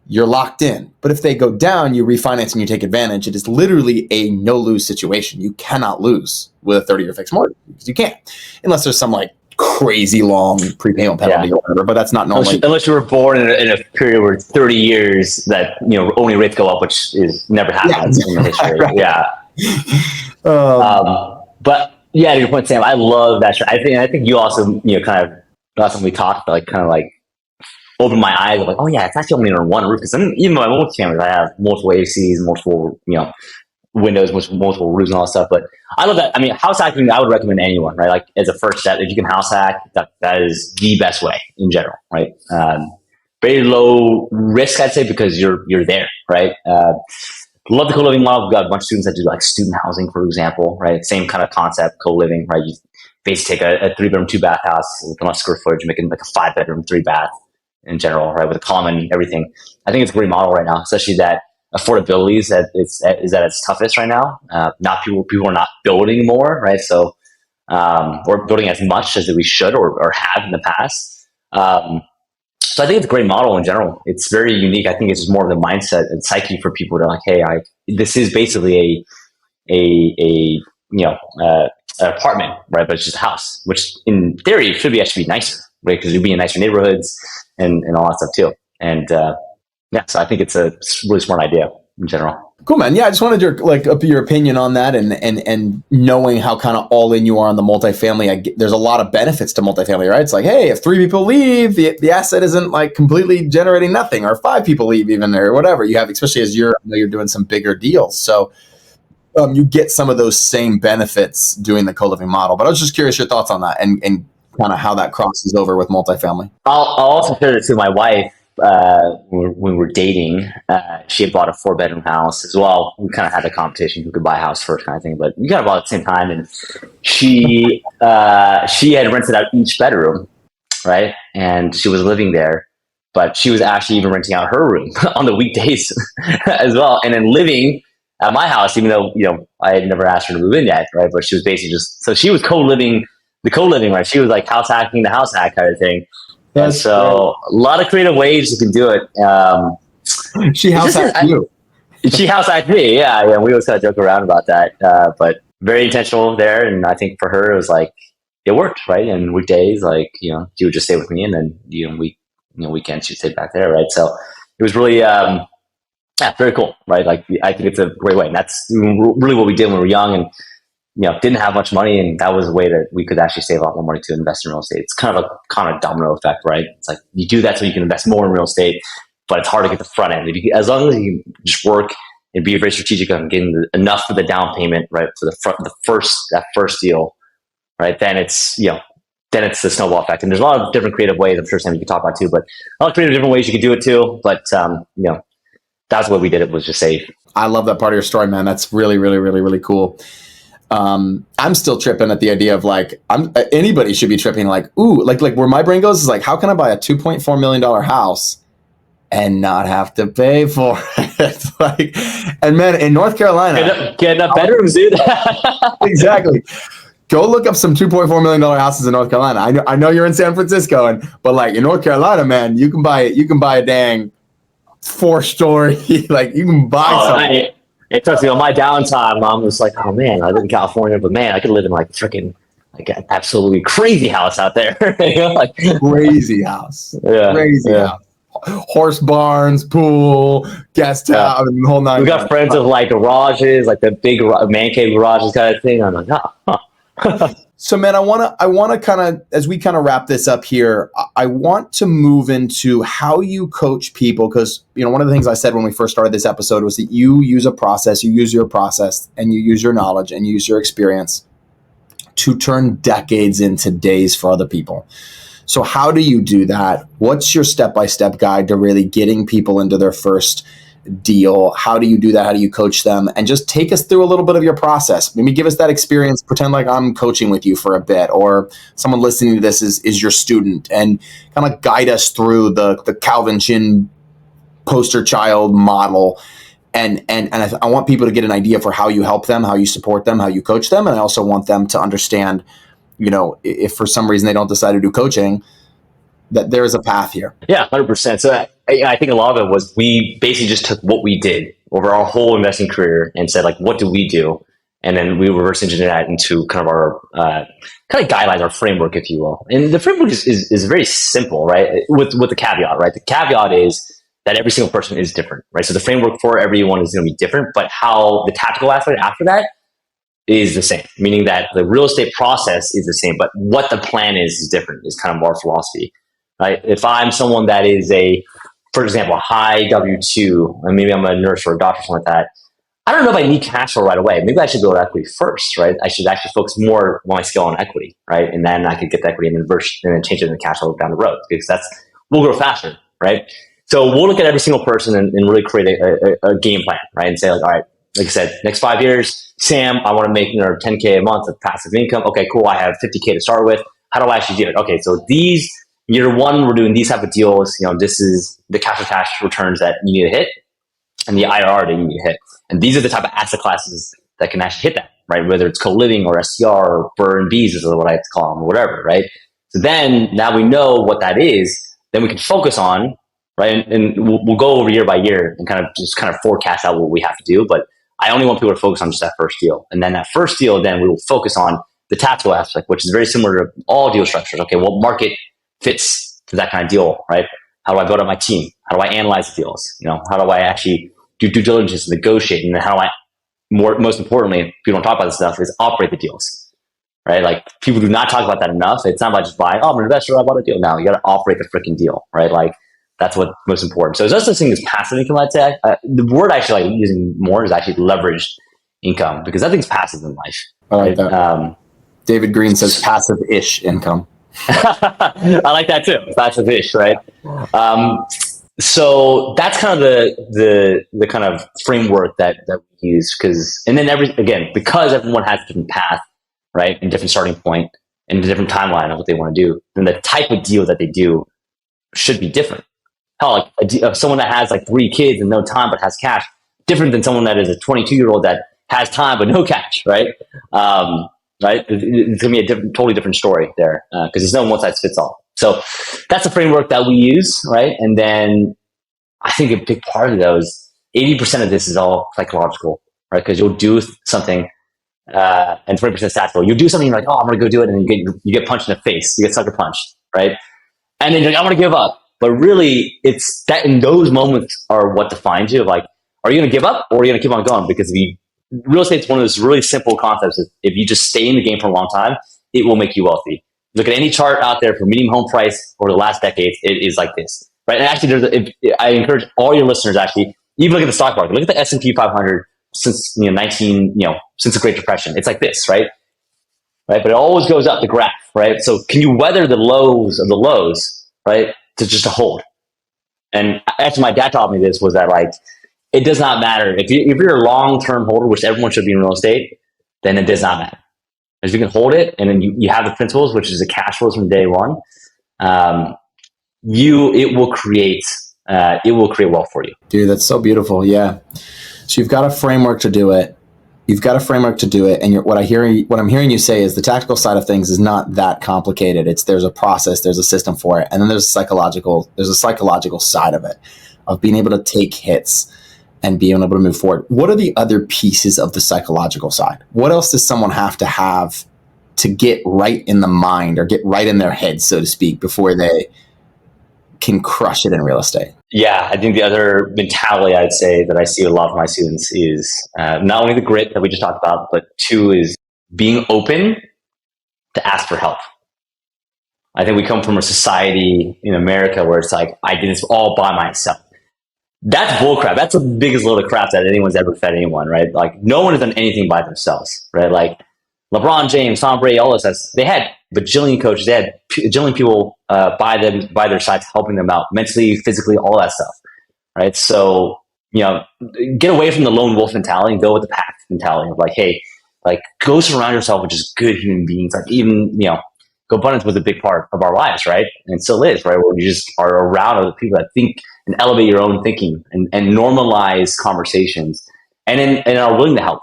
[SPEAKER 1] you're locked in. But if they go down, you refinance and you take advantage. It is literally a no-lose situation. You cannot lose with a 30-year fixed mortgage because you can't, unless there's some like crazy long prepayment penalty or whatever. But that's not normally.
[SPEAKER 2] Unless you were born in a period where 30 years that only rates go up, which is never happened in the history. Right. Yeah. But yeah, to your point, Sam, I love that. I think you also kind of last time we talked, like kind of like opened my eyes of like, oh yeah, it's actually only under one roof. Because even my multi-families, I have multiple ACs, multiple windows, multiple roofs and all that stuff. But I love that. I mean, house hacking, I would recommend anyone, right? Like as a first step, if you can house hack, that is the best way in general, right? Very low risk, I'd say, because you're there, right? Love the co-living model. We've got a bunch of students that do like student housing, for example, right? Same kind of concept, co-living, right? You basically take a 3-bedroom, 2-bath house with enough square footage, make it like a 5-bedroom, 3-bath in general, right? With a common everything. I think it's a great model right now, especially that affordability is at its toughest right now. People are not building more, right? So, or building as much as we should or have in the past. So I think it's a great model in general. It's very unique. I think it's just more of the mindset and psyche for people to like, hey, this is basically an apartment, right? But it's just a house, which in theory should actually be nicer, right? Because you'd be in nicer neighborhoods and all that stuff too. And so I think it's a really smart idea in general.
[SPEAKER 1] Cool, man. Yeah, I just wanted your opinion on that, and knowing how kind of all in you are on the multifamily. There's a lot of benefits to multifamily, right? It's like, hey, if 3 people leave, the asset isn't like completely generating nothing, or 5 people leave even, or whatever you have, especially as you're doing some bigger deals. So you get some of those same benefits doing the co-living model. But I was just curious your thoughts on that and kind of how that crosses over with multifamily.
[SPEAKER 2] I'll also share it to my wife. When we were dating, she had bought a 4-bedroom house as well. We kind of had a competition who could buy a house first, kind of thing. But we got it bought at the same time, and she had rented out each bedroom, right? And she was living there, but she was actually even renting out her room on the weekdays as well, and then living at my house, even though I had never asked her to move in yet, right? But she was basically so she was co-living, right? She was like house hacking the house hack kind of thing. And so a lot of creative ways you can do it.
[SPEAKER 1] She house hacked you.
[SPEAKER 2] She house hacked me. Yeah. We always kind of joke around about that. But very intentional there. And I think for her, it was like, it worked, right? And weekdays, like, she would just stay with me, and then, weekends she'd stay back there. Right. So it was really, very cool. Right. Like, I think it's a great way. And that's really what we did when we were young and, didn't have much money, and that was a way that we could actually save a lot more money to invest in real estate. It's kind of a domino effect, right? It's like you do that so you can invest more in real estate, but it's hard to get the front end. As long as you just work and be very strategic on getting enough for the down payment, right, for that first deal, right? Then it's, then it's the snowball effect. And there's a lot of different creative ways. I'm sure Sam, you can talk about too, but a lot of creative different ways you can do it too. But, that's what we did. It was just safe.
[SPEAKER 1] I love that part of your story, man. That's really, really, really, really cool. I'm still tripping at the idea of like, anybody should be tripping like, ooh, like where my brain goes is like, how can I buy a $2.4 million house and not have to pay for it? Like, and man, in North Carolina,
[SPEAKER 2] get enough bedrooms, dude.
[SPEAKER 1] Exactly. Go look up some $2.4 million houses in North Carolina. I know you're in San Francisco, but like in North Carolina, man, you can buy a dang 4-story, like you can buy something.
[SPEAKER 2] It trust me, on my downtime, I'm just like, oh man, I live in California, but man, I could live in like freaking like an absolutely crazy house out there. Like,
[SPEAKER 1] crazy house. Crazy house. Horse barns, pool, guest house, I mean, the whole nine.
[SPEAKER 2] We got friends of like garages, like the big man cave garages kind of thing. I'm like, huh.
[SPEAKER 1] So, man, I want to kind of, as we kind of wrap this up here, I want to move into how you coach people, because, one of the things I said when we first started this episode was that you use a process, you use your process, and you use your knowledge and you use your experience to turn decades into days for other people. So how do you do that? What's your step-by-step guide to really getting people into their first deal? How do you do that? How do you coach them? And just take us through a little bit of your process. Maybe give us that experience. Pretend like I'm coaching with you for a bit, or someone listening to this is your student, and kind of guide us through the Calvin Chin poster child model. And I want people to get an idea for how you help them, how you support them, how you coach them. And I also want them to understand, if for some reason they don't decide to do coaching, that there is a path here.
[SPEAKER 2] Yeah, 100%. So I think a lot of it was we basically just took what we did over our whole investing career and said, like, what do we do? And then we reverse engineered that into kind of our kind of guidelines, our framework, if you will. And the framework is very simple, right? With the caveat, right? The caveat is that every single person is different, right? So the framework for everyone is going to be different, but how the tactical aspect after that is the same, meaning that the real estate process is the same, but what the plan is different, is kind of more philosophy. Right? If I'm someone that is for example, a high W-2, and maybe I'm a nurse or a doctor or something like that, I don't know if I need cash flow right away. Maybe I should go to equity first, right? I should actually focus more on my skill on equity, right? And then I could get the equity and then change it into cash flow down the road, because we'll grow faster, right? So we'll look at every single person and really create a game plan, right? And say, like, all right, like I said, next 5 years, Sam, I want to make $10K a month of passive income. Okay, cool. I have $50K to start with. How do I actually do it? Okay, so year one, we're doing these type of deals. This is the cash returns that you need to hit and the IRR that you need to hit. And these are the type of asset classes that can actually hit that, right? Whether it's co-living or STR or BRRRR and Bs is what I have to call them, or whatever, right? So then now we know what that is, then we can focus on, right? And we'll go over year by year and kind of forecast out what we have to do. But I only want people to focus on just that first deal. And then that first deal, then we will focus on the tactical aspect, which is very similar to all deal structures. Okay, what market fits to that kind of deal, right? How do I build up my team? How do I analyze the deals? How do I actually do due diligence, negotiate, and then how do I, most importantly, people don't talk about this stuff, is operate the deals, right? Like, people do not talk about that enough. It's not about just buying, I'm an investor, I bought a deal. No, you got to operate the freaking deal, right? Like, that's what's most important. So there's also this thing as passive income, I'd say. The word actually like using more is actually leveraged income, because nothing's passive in life.
[SPEAKER 1] I like that. David Green says passive-ish income.
[SPEAKER 2] I like that too. Passive-ish, right? So that's kind of the kind of framework that we use, and then because everyone has a different path, right, and different starting point and a different timeline of what they want to do, then the type of deal that they do should be different. Hell, like someone that has like 3 kids and no time but has cash, different than someone that is a 22-year-old that has time but no cash, right? Right? It's going to be a totally different story there, because there's no one size fits all. So that's the framework that we use, right? And then I think a big part of those, 80% of this is all psychological, right? Because you'll do something, and 20% tactical. You do something, you're like, oh, I'm going to go do it, and then you get punched in the face. You get sucker punched, right? And then you're like, I'm going to give up. But really, it's that in those moments are what defines you. Like, are you going to give up, or are you going to keep on going? Because real estate's one of those really simple concepts. If you just stay in the game for a long time, it will make you wealthy. Look at any chart out there for median home price over the last decades. It is like this, right? And actually, I encourage all your listeners, actually, even look at the stock market. Look at the S&P 500 since since the Great Depression. It's like this, right? right? But it always goes up the graph, right? So can you weather the lows of the lows, right? To just to hold. And actually, my dad taught me this was that like it does not matter if you're a long term holder, which everyone should be in real estate, then it does not matter. If you can hold it, and then you have the principles, which is the cash flows from day one, it will create wealth for you.
[SPEAKER 1] Dude, that's so beautiful. Yeah. So you've got a framework to do it. And what I'm hearing you say is the tactical side of things is not that complicated. There's a process, there's a system for it, and then there's a psychological side of it, of being able to take hits and being able to move forward. What are the other pieces of the psychological side? What else does someone have to get right in the mind or get right in their head, so to speak, before they can crush it in real estate?
[SPEAKER 2] Yeah, I think the other mentality I'd say that I see a lot of my students is not only the grit that we just talked about, but two is being open to ask for help. I think we come from a society in America where it's like, I did this all by myself. That's bullcrap. That's the biggest load of crap that anyone's ever fed anyone, right? Like, no one has done anything by themselves, right? Like LeBron James, Tom Brady, all this, they had bajillion coaches, they had bajillion people by their sides, helping them out mentally, physically, all that stuff, right? So, get away from the lone wolf mentality and go with the pack mentality of like, hey, like go surround yourself with just good human beings. Like even, GoBundance was a big part of our lives, right? And still is, right? Where you just are around other people that think and elevate your own thinking and normalize conversations and are willing to help.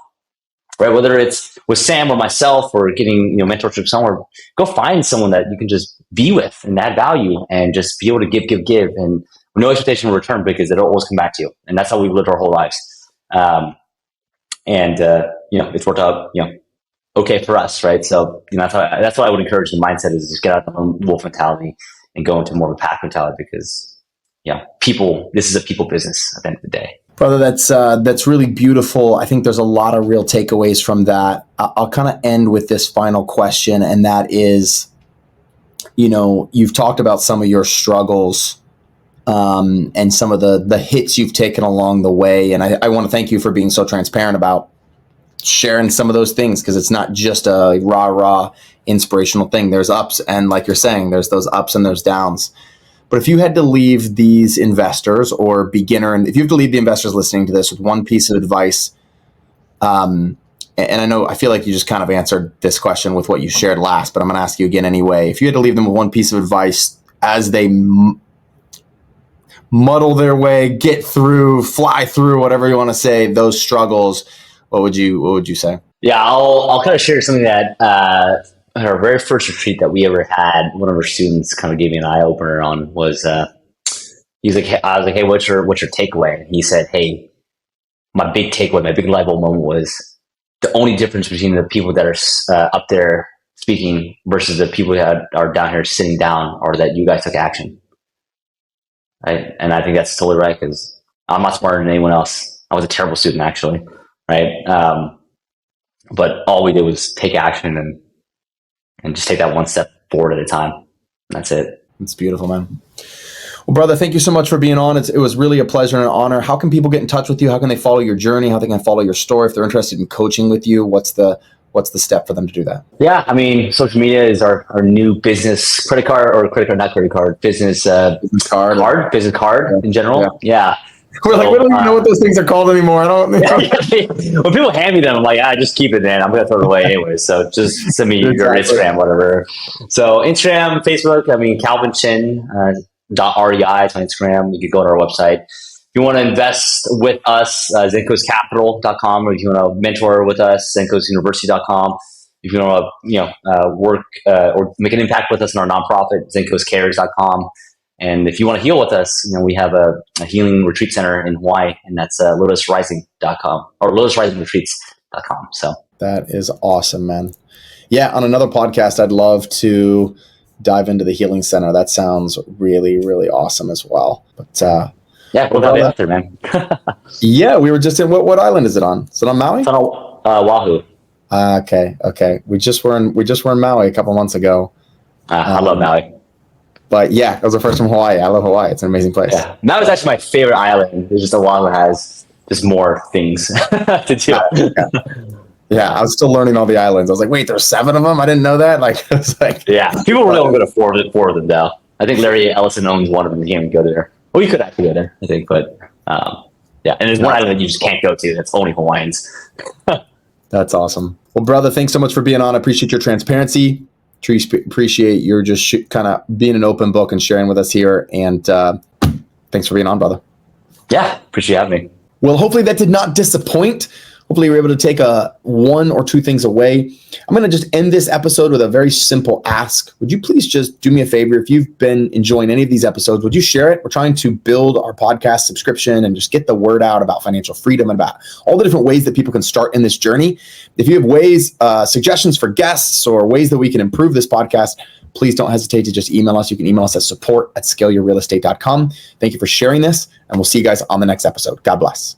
[SPEAKER 2] Right, whether it's with Sam or myself or getting mentorship somewhere, go find someone that you can just be with and add value and just be able to give, and no expectation of return because it'll always come back to you. And that's how we've lived our whole lives. It's worked out okay for us, right? So that's what I would encourage. The mindset is just get out of the wolf mentality and go into more of a pack mentality because this is a people business at the end of the day.
[SPEAKER 1] Brother, that's really beautiful. I think there's a lot of real takeaways from that. I'll kind of end with this final question, and that is, you've talked about some of your struggles and some of the hits you've taken along the way, and I want to thank you for being so transparent about sharing some of those things, because it's not just a rah inspirational thing. There's ups, and like you're saying, there's those ups and there's downs. But if you had to leave these investors or if you have to leave the investors listening to this with one piece of advice, and I feel like you just kind of answered this question with what you shared last, but I'm going to ask you again anyway. If you had to leave them with one piece of advice as they muddle their way, get through, fly through, whatever you want to say, those struggles, what would you say?
[SPEAKER 2] Yeah, I'll kind of share something that our very first retreat that we ever had, one of our students kind of gave me an eye opener on was I was like, hey, what's your takeaway? And he said, hey, my big takeaway, my big light bulb moment was the only difference between the people that are up there speaking versus the people that are down here sitting down are that you guys took action. Right? And I think that's totally right, because I'm not smarter than anyone else. I was a terrible student, actually. Right. But all we did was take action and just take that one step forward at a time. And that's it.
[SPEAKER 1] It's beautiful, man. Well, brother, thank you so much for being on. It was really a pleasure and an honor. How can people get in touch with you? How can they follow your journey? How they can follow your story? If they're interested in coaching with you, what's the step for them to do that?
[SPEAKER 2] Yeah, I mean, social media is our new business business card in general. Yeah.
[SPEAKER 1] We're like, we don't even know what those things are called anymore. I don't know.
[SPEAKER 2] When people hand me them, I'm like, just keep it, man. I'm going to throw it away anyway. So just send me your Instagram, whatever. So Instagram, Facebook, Calvin Chin, .rei is my Instagram. You can go to our website. If you want to invest with us, zenkoscapital.com, or if you want to mentor with us, zenkosuniversity.com. If you want to, work or make an impact with us in our nonprofit, zenkoscares.com. And if you want to heal with us, we have a healing retreat center in Hawaii, and that's lotusrising.com or lotusrisingretreats.com. So
[SPEAKER 1] that is awesome, man. Yeah, on another podcast, I'd love to dive into the healing center. That sounds really, really awesome as well. But
[SPEAKER 2] we'll have it out there, man.
[SPEAKER 1] Yeah, we were just in what island is it on? Is it on Maui?
[SPEAKER 2] It's on Oahu.
[SPEAKER 1] Okay. We just were in Maui a couple months ago.
[SPEAKER 2] I love Maui.
[SPEAKER 1] But yeah, it was the first from Hawaii. I love Hawaii. It's an amazing place.
[SPEAKER 2] Yeah, Maui is actually my favorite island. It's just Oahu has just more things to do.
[SPEAKER 1] Yeah, I was still learning all the islands. I was like, wait, there's 7 of them? I didn't know that. Like, it's like,
[SPEAKER 2] Yeah, people really only go to four of them now. I think Larry Ellison owns one of them. He can't even go there. Well, you could actually go there, I think, but yeah. And there's one island that you just can't go to. That's only Hawaiians.
[SPEAKER 1] That's awesome. Well, brother, thanks so much for being on. I appreciate your transparency. Appreciate your just kind of being an open book and sharing with us here. And thanks for being on, brother.
[SPEAKER 2] Yeah, appreciate having me.
[SPEAKER 1] Well, hopefully that did not disappoint. Hopefully you were able to take 1 or 2 things away. I'm going to just end this episode with a very simple ask. Would you please just do me a favor? If you've been enjoying any of these episodes, would you share it? We're trying to build our podcast subscription and just get the word out about financial freedom and about all the different ways that people can start in this journey. If you have ways, suggestions for guests or ways that we can improve this podcast, please don't hesitate to just email us. You can email us at support@scaleyourrealestate.com. Thank you for sharing this, and we'll see you guys on the next episode. God bless.